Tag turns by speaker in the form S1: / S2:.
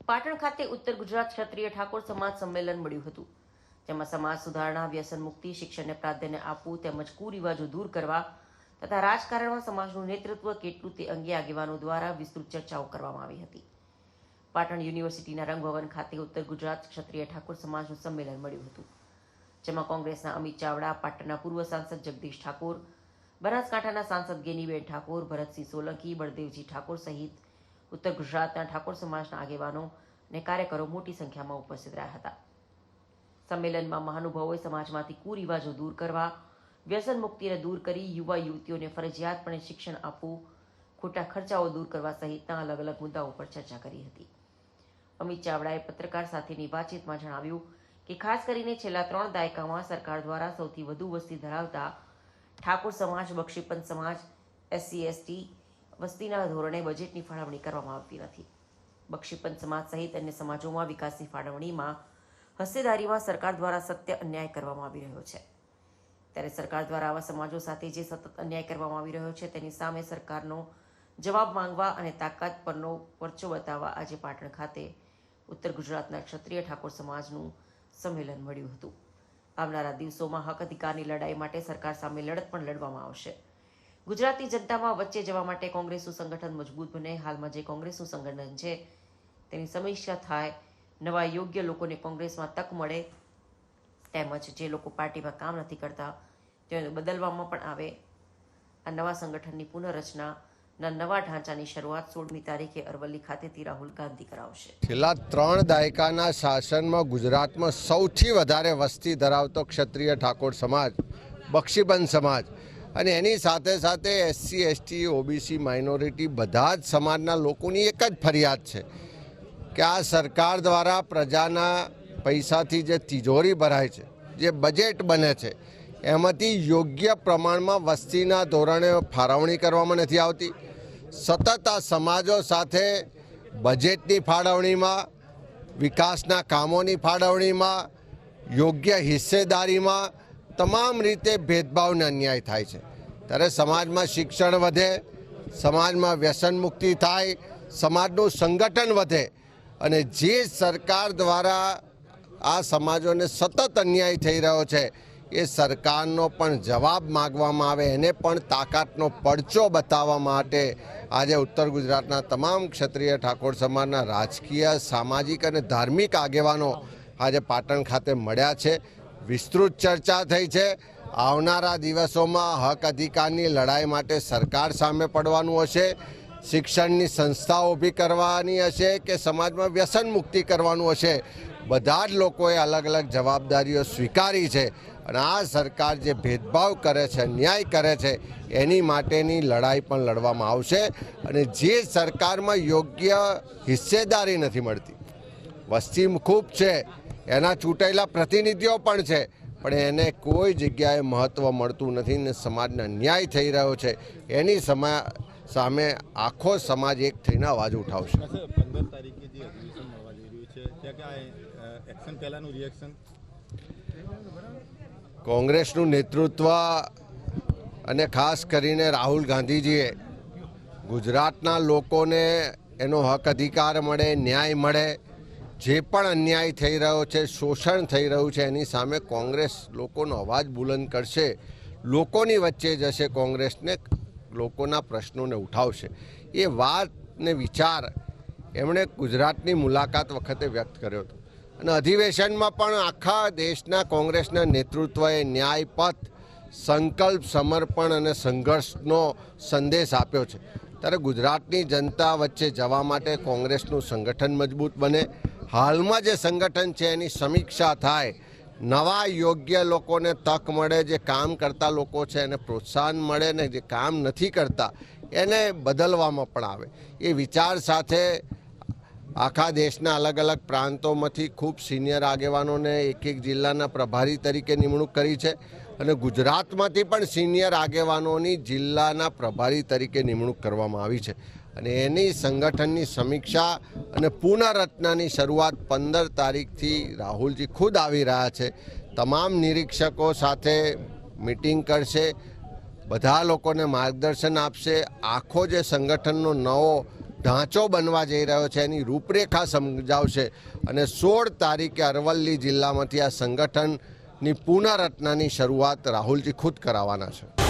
S1: પાટણ ખાતે ઉત્તર ગુજરાત ક્ષત્રિય ઠાકોર સમાજ સંમેલન મળ્યું હતું, જેમાં સમાજ સુધારણા, વ્યસન મુક્તિ, શિક્ષણને પ્રાધાન્ય આપવું તેમજ કુરિવાજો દૂર કરવા તથા રાજકારણમાં સમાજનું નેતૃત્વ કેટલું તે અંગે આગેવાનો દ્વારા વિસ્તૃત ચર્ચાઓ કરવામાં આવી હતી. પાટણ યુનિવર્સિટીના રંગભવન ખાતે ઉત્તર ગુજરાત ક્ષત્રિય ઠાકોર સમાજનું સંમેલન મળ્યું હતું, જેમાં કોંગ્રેસના અમિત ચાવડા, પાટણના પૂર્વ સાંસદ જગદીશ ઠાકોર, બનાસકાંઠાના સાંસદ ગેનીબેન ઠાકોર, ભરતસિંહ સોલંકી, બળદેવજી ઠાકોર સહિત ઉત્તર ગુજરાતના ઠાકોર સમાજના આગેવાનો અને કાર્યકરો મોટી સંખ્યામાં ઉપસ્થિત રહ્યા હતા. સંમેલનમાં મહાનુભાવોએ સમાજમાંથી કુરિવાજો દૂર કરવા, વ્યસન મુક્તિને દૂર કરી યુવા યુવતીઓને ફરજિયાતપણે શિક્ષણ આપવું, ખોટા ખર્ચાઓ દૂર કરવા સહિતના અલગ અલગ મુદ્દાઓ પર ચર્ચા કરી હતી. અમિત ચાવડાએ પત્રકાર સાથેની વાતચીતમાં જણાવ્યું કે ખાસ કરીને છેલ્લા 3 દાયકામાં સરકાર દ્વારા સૌથી વધુ વસ્તી ધરાવતા ઠાકોર સમાજ, બક્ષીપંથ સમાજ, SC/ST વસ્તીના ધોરણે બજેટની ફાળવણી કરવામાં આવતી નથી. બક્ષીપંથ સમાજ સહિત અન્ય સમાજોમાં વિકાસની ફાળવણીમાં હસ્સેદારીમાં સરકાર દ્વારા સત્ય અન્યાય કરવામાં આવી રહ્યો છે. ત્યારે સરકાર દ્વારા આવા સમાજો સાથે જે સતત અન્યાય કરવામાં આવી રહ્યો છે તેની સામે સરકારનો જવાબ માંગવા અને તાકાત પરનો પરચો બતાવવા આજે પાટણ ખાતે ઉત્તર ગુજરાતના ક્ષત્રિય ઠાકોર સમાજનું સંમેલન મળ્યું હતું. આવનારા દિવસોમાં હક અધિકારની લડાઈ માટે સરકાર સામે લડત પણ લડવામાં આવશે. ગુજરાતની જનતામાં વચ્ચે જવા માટે કોંગ્રેસનું સંગઠન મજબૂત બને. હાલમાં જે કોંગ્રેસનું સંગઠન છે તેની સમીક્ષા થાય, નવા યોગ્ય લોકોને કોંગ્રેસમાં તક મળે, તેમજ જે લોકો પાર્ટીમાં કામ નથી કરતા તેને બદલવામાં પણ આવે. આ નવા સંગઠનની પુનઃરચનાના નવા ઢાંચાની શરૂઆત 16મી તારીખે અરવલ્લી ખાતેથી રાહુલ ગાંધી કરાવશે.
S2: છેલ્લા 3 દાયકાના શાસનમાં ગુજરાતમાં સૌથી વધારે વસ્તી ધરાવતો ક્ષત્રિય ઠાકોર સમાજ, બક્ષીપંથ સમાજ અને એની સાથે સાથે SC/ST, OBC, માઇનોરિટી બધા જ સમાજના લોકોની એક જ ફરિયાદ છે કે આ સરકાર દ્વારા પ્રજાના પૈસાથી જે તિજોરી ભરાય છે, જે બજેટ બને છે, એમાંથી યોગ્ય પ્રમાણમાં વસ્તીના ધોરણે ફાળવણી કરવામાં નથી આવતી. સતત આ સમાજો સાથે બજેટની ફાળવણીમાં, વિકાસના કામોની ફાળવણીમાં, યોગ્ય હિસ્સેદારીમાં તમામ રીતે ભેદભાવ અને અન્યાય થાય છે. ત્યારે સમાજમાં શિક્ષણ વધે, સમાજમાં વ્યસન મુક્તિ થાય, સમાજનું સંગઠન વધે અને જે સરકાર દ્વારા આ સમાજોને સતત અન્યાય થઈ રહ્યો છે એ સરકારનો પણ જવાબ માગવામાં આવે, એને પણ તાકાતનો પડચો બતાવવા માટે આજે ઉત્તર ગુજરાતના તમામ ક્ષત્રિય ઠાકોર સમાજના રાજકીય, સામાજિક અને ધાર્મિક આગેવાનો આજે પાટણ ખાતે મળ્યા છે. વિસ્તૃત ચર્ચા થઈ છે. આવનારા દિવસોમાં હક અધિકારની લડાઈ માટે સરકાર સામે પડવાનું હશે, શિક્ષણની સંસ્થાઓ ઊભી કરવાની હશે કે સમાજમાં વ્યસન મુક્તિ કરવાનું હશે. બધા જ લોકોએ અલગ અલગ જવાબદારીઓ સ્વીકારી છે અને આ સરકાર જે ભેદભાવ કરે છે, ન્યાય કરે છે, એની માટેની લડાઈ પણ લડવામાં આવશે. અને જે સરકારમાં યોગ્ય હિસ્સેદારી નથી મળતી, વસ્તી ખૂબ છે, એના ચૂંટાયેલા પ્રતિનિધિઓ પણ છે, પણ એને કોઈ જગ્યાએ મહત્ત્વ મળતું નથી ને સમાજને અન્યાય થઈ રહ્યો છે, એની સામે આખો સમાજ એક થઈને અવાજ ઉઠાવશે.
S3: 15 તારીખે જે અધિવેશન મળવા જઈ રહ્યું છે ત્યાં ક્યાં એક્શન પહેલાંનું રિએક્શન?
S2: કોંગ્રેસનું નેતૃત્વ અને ખાસ કરીને રાહુલ ગાંધીજીએ ગુજરાતના લોકોને એનો હક અધિકાર મળે, ન્યાય મળે, જે પણ અન્યાય થઈ રહ્યો છે, શોષણ થઈ રહ્યું છે, એની સામે કોંગ્રેસ લોકોનો અવાજ બુલંદ કરશે, લોકોની વચ્ચે જશે, કોંગ્રેસને લોકોના પ્રશ્નોને ઉઠાવશે. એ વાત ને વિચાર એમણે ગુજરાતની મુલાકાત વખતે વ્યક્ત કર્યો હતો અને અધિવેશનમાં પણ આખા દેશના કોંગ્રેસના નેતૃત્વએ ન્યાય પથ, સંકલ્પ, સમર્પણ અને સંઘર્ષનો સંદેશ આપ્યો છે. ત્યારે ગુજરાતની જનતા વચ્ચે જવા માટે કોંગ્રેસનું સંગઠન મજબૂત બને. હાલમાં જે સંગઠન છે એની સમીક્ષા થાય, નવા યોગ્ય લોકોને તક મળે, જે કામ કરતા લોકો છે એને પ્રોત્સાહન મળે ને જે કામ નથી કરતા એને બદલવામાં પણ આવે. એ વિચાર સાથે આખા દેશના અલગ અલગ પ્રાંતોમાંથી ખૂબ સિનિયર આગેવાનોને એક જિલ્લાના પ્રભારી તરીકે નિમણૂક કરી છે અને ગુજરાતમાંથી પણ સિનિયર આગેવાનોની જિલ્લાના પ્રભારી તરીકે નિમણૂક કરવામાં આવી છે. અને એની સંગઠનની સમીક્ષા અને પુનઃરચનાની શરૂઆત 15 તારીખથી રાહુલજી ખુદ આવી રહ્યા છે. તમામ નિરીક્ષકો સાથે મિટિંગ કરશે, બધા લોકોને માર્ગદર્શન આપશે. આખો જે સંગઠનનો નવો ઢાંચો બનવા જઈ રહ્યો છે એની રૂપરેખા સમજાવશે અને 16 તારીખે અરવલ્લી જિલ્લામાંથી આ સંગઠનની પુનઃરચનાની શરૂઆત રાહુલજી ખુદ કરાવવાના છે.